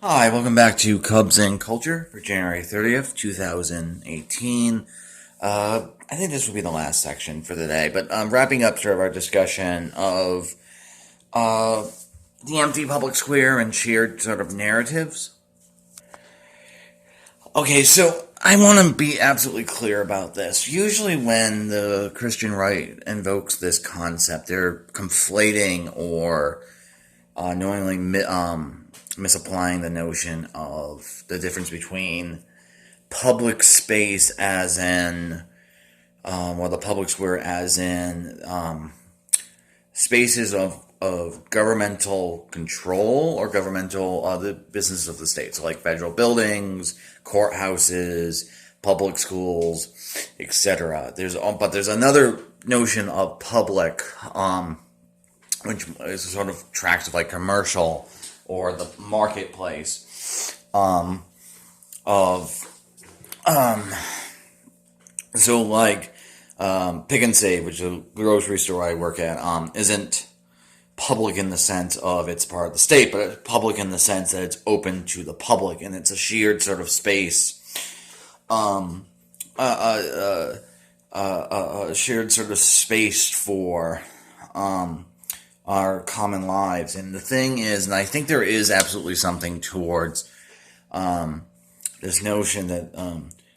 Hi, welcome back to Cubs and Culture for January 30th, 2018. I think this will be the last section for the day, but wrapping up sort of our discussion of uh, the empty public square and shared sort of narratives. Okay, so I want to be absolutely clear about this. Usually, when the Christian right invokes this concept, they're conflating or knowingly misapplying the notion of the difference between public space as in, or the public square as in spaces of governmental control or governmental the business of the state. So like federal buildings, courthouses, public schools, etc. There's another notion of public, which is sort of tracks of like commercial or the marketplace, of so like Pick and Save, which is a grocery store I work at, isn't public in the sense of it's part of the state, but it's public in the sense that it's open to the public and it's a shared sort of space, um, a shared sort of space for our common lives. And the thing is, and I think there is absolutely something towards this notion that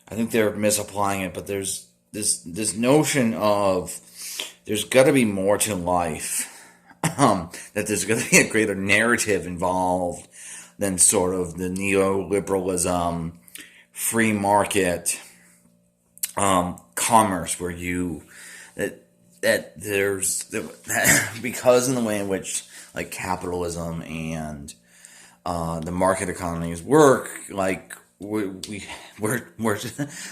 I think they're misapplying it, but there's this notion of there's got to be more to life. That there's going to be a greater narrative involved than sort of the neoliberalism, free market, commerce, where you that there's because in the way in which like capitalism and the market economies work, like we're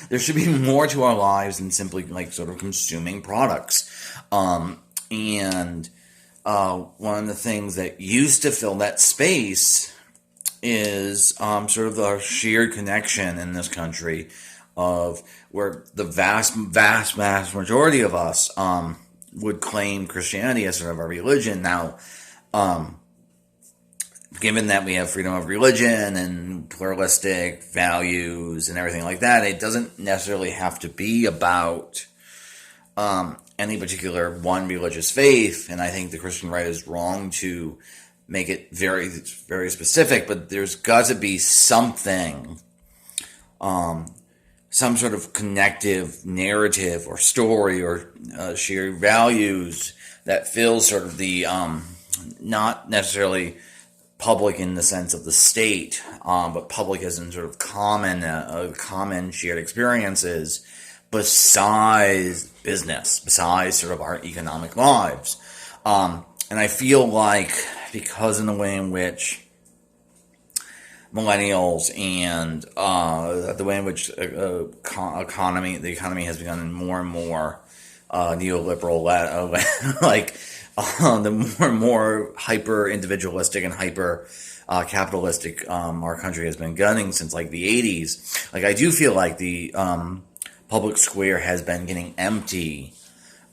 there should be more to our lives than simply like sort of consuming products, and one of the things that used to fill that space is sort of the shared connection in this country of where the vast majority of us would claim Christianity as sort of our religion. Now, given that we have freedom of religion and pluralistic values and everything like that, it doesn't necessarily have to be about any particular one religious faith. And I think the Christian right is wrong to make it very, very specific, but there's got to be something, some sort of connective narrative or story or shared values that fills sort of the not necessarily public in the sense of the state, but public as in sort of common shared experiences besides business, besides sort of our economic lives. And I feel like because in the way in which millennials and the way in which the economy has become more and more neoliberal, like the more and more hyper individualistic and hyper capitalistic our country has been gunning since like the 80s. Like I do feel like the public square has been getting empty,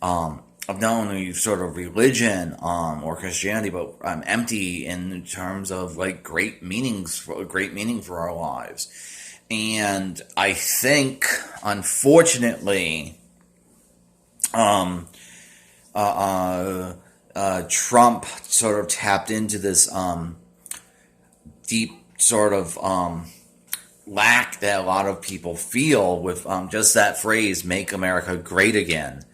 of not only sort of religion or Christianity, but empty in terms of like great meaning for our lives. And I think, unfortunately, Trump sort of tapped into this deep sort of lack that a lot of people feel with just that phrase, "Make America Great Again."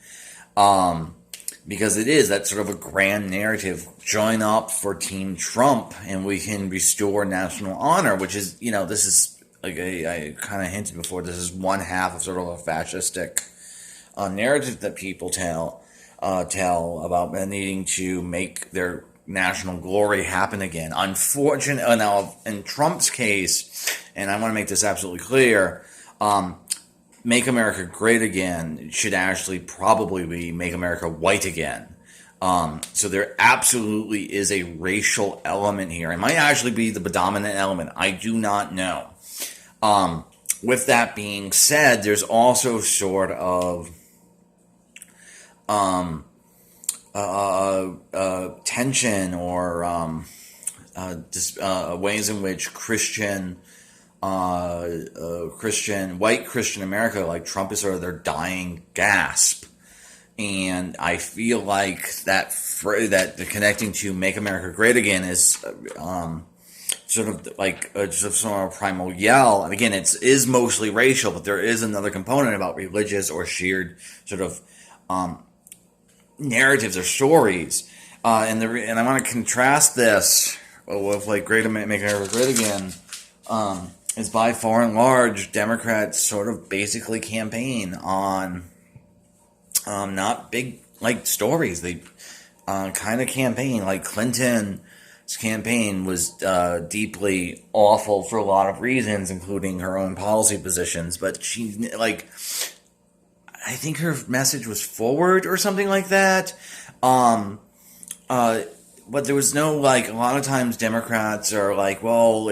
Because it is that sort of a grand narrative. Join up for Team Trump and we can restore national honor, which is, this is, like I kind of hinted before, this is one half of sort of a fascistic narrative that people tell about needing to make their national glory happen again. Unfortunately, now in Trump's case, and I want to make this absolutely clear, Make America Great Again should actually probably be Make America White Again. So there absolutely is a racial element here. It might actually be the predominant element. I do not know. With that being said, there's also sort of tension or ways in which white Christian America, like Trump, is sort of their dying gasp. And I feel like that the connecting to "Make America Great Again" is sort of like sort of a primal yell. And again, is mostly racial, but there is another component about religious or shared sort of narratives or stories. And I want to contrast this with like "Make America Great Again." Is by far and large, Democrats sort of basically campaign on not big like stories. They kind of campaign like Clinton's campaign was deeply awful for a lot of reasons, including her own policy positions. But I think her message was forward or something like that. But there was no like. A lot of times, Democrats are like, well,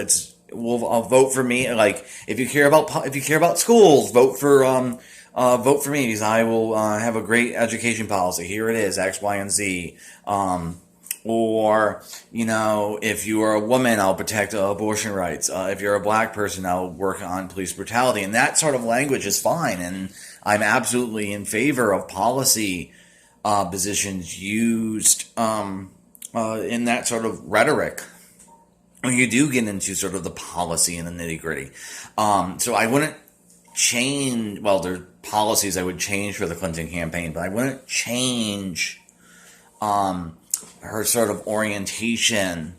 I'll vote for me. Like if you care about schools, vote for me because I will have a great education policy. Here it is, X, Y, and Z. Or if you are a woman, I'll protect abortion rights. If you're a black person, I'll work on police brutality. And that sort of language is fine. And I'm absolutely in favor of policy positions used in that sort of rhetoric. When you do get into sort of the policy and the nitty gritty. So I wouldn't change, well, there are policies I would change for the Clinton campaign, but I wouldn't change her sort of orientation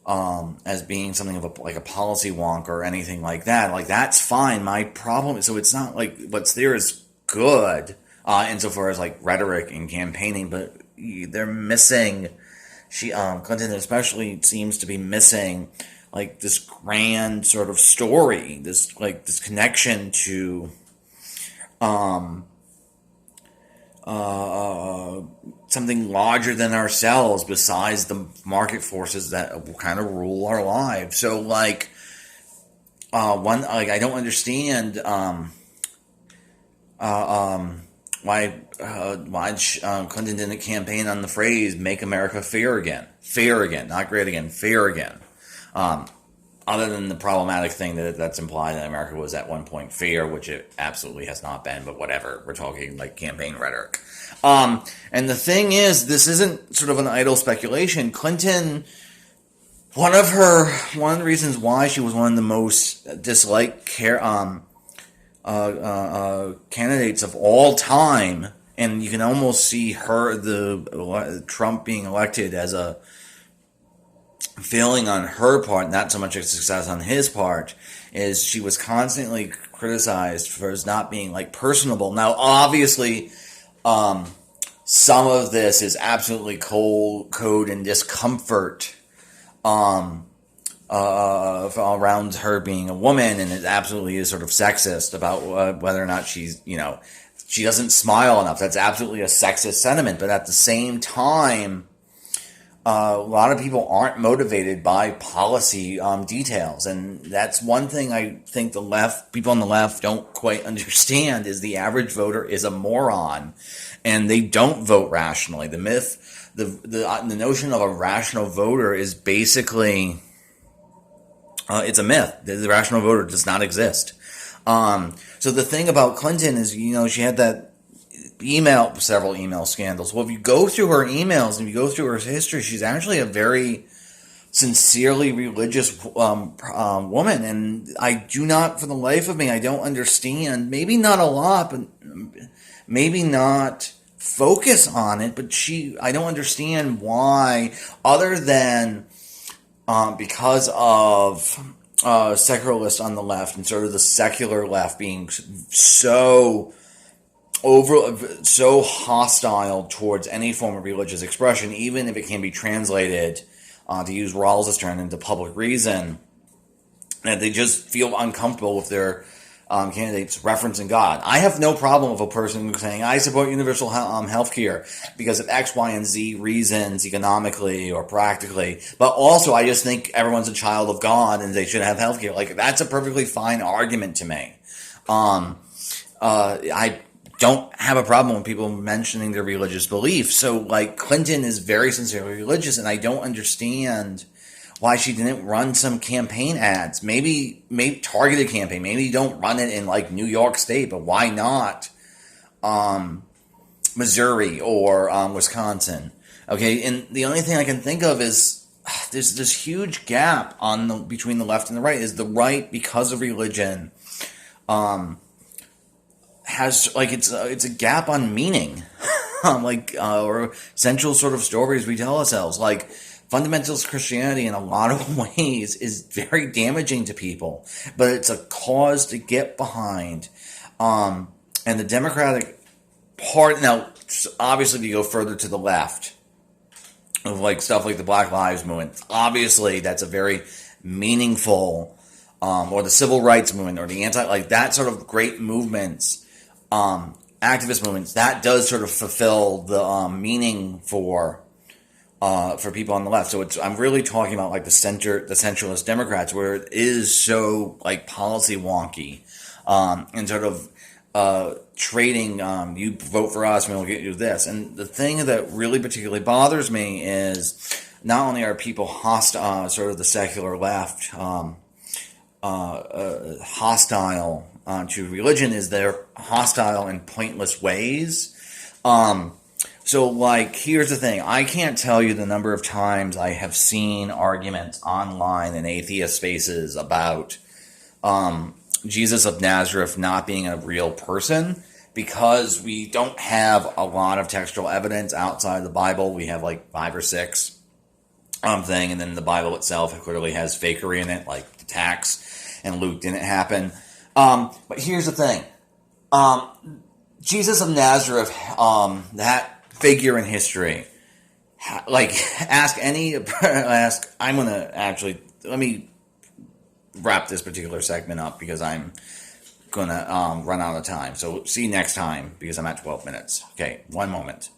as being something of a policy wonk or anything like that. Like, that's fine. My problem, so it's not like what's there is good insofar as like rhetoric and campaigning, but they're missing. Clinton especially seems to be missing like this grand sort of story, this connection to something larger than ourselves besides the market forces that kind of rule our lives. So I don't understand why Clinton didn't campaign on the phrase "Make America Fair Again." Fair again, not great again, fair again. Other than the problematic thing that's implied that America was at one point fair, which it absolutely has not been, but whatever. We're talking like campaign rhetoric. And the thing is, this isn't sort of an idle speculation. Clinton, one of the reasons why she was one of the most disliked candidates of all time, and you can almost see Trump being elected as a failing on her part, not so much a success on his part, is she was constantly criticized for not being like personable. Now, obviously, some of this is absolutely cold code and discomfort around her being a woman, and it absolutely is sort of sexist about whether or not she doesn't smile enough. That's absolutely a sexist sentiment. But at the same time, a lot of people aren't motivated by policy details, and that's one thing I think people on the left don't quite understand is the average voter is a moron, and they don't vote rationally. The myth, the notion of a rational voter is basically it's a myth. The rational voter does not exist. So the thing about Clinton is, she had that several email scandals. Well, if you go through her emails and you go through her history, she's actually a very sincerely religious woman. And I do not, for the life of me, I don't understand, maybe not a lot, but maybe not focus on it, but I don't understand why, other than because of secularists on the left and sort of the secular left being so hostile towards any form of religious expression, even if it can be translated, to use Rawls's term, into public reason, that they just feel uncomfortable with their candidates referencing God. I have no problem with a person saying, I support universal health care because of X, Y, and Z reasons, economically or practically, but also I just think everyone's a child of God and they should have health care. Like, that's a perfectly fine argument to me. I don't have a problem with people mentioning their religious beliefs. So, Clinton is very sincerely religious, and I don't understand why she didn't run some campaign ads. Maybe targeted campaign. Maybe you don't run it in like New York State, but why not Missouri or Wisconsin? Okay, and the only thing I can think of is there's this huge gap between the left and the right. Is the right, because of religion, has like it's a gap on meaning, or central sort of stories we tell ourselves. Like fundamentalist Christianity, in a lot of ways, is very damaging to people, but it's a cause to get behind. And the Democratic Party, now obviously, if you go further to the left, of like stuff like the Black Lives Movement, obviously that's a very meaningful, or the Civil Rights Movement, or the like that sort of great movements, activist movements, that does sort of fulfill the meaning for people on the left. So I'm really talking about like the centralist Democrats, where it is so like policy wonky, and sort of trading, you vote for us and we'll get you this. And the thing that really particularly bothers me is not only are people hostile, sort of the secular left, hostile to religion, is they're hostile in pointless ways. So like, here's the thing. I can't tell you the number of times I have seen arguments online in atheist spaces about Jesus of Nazareth not being a real person, because we don't have a lot of textual evidence outside the Bible. We have like 5 or 6 thing, and then the Bible itself clearly has fakery in it, like the tax and Luke didn't happen. But here's the thing. Jesus of Nazareth, that figure in history, like I'm going to actually, let me wrap this particular segment up because I'm going to run out of time. So see you next time because I'm at 12 minutes. Okay, one moment.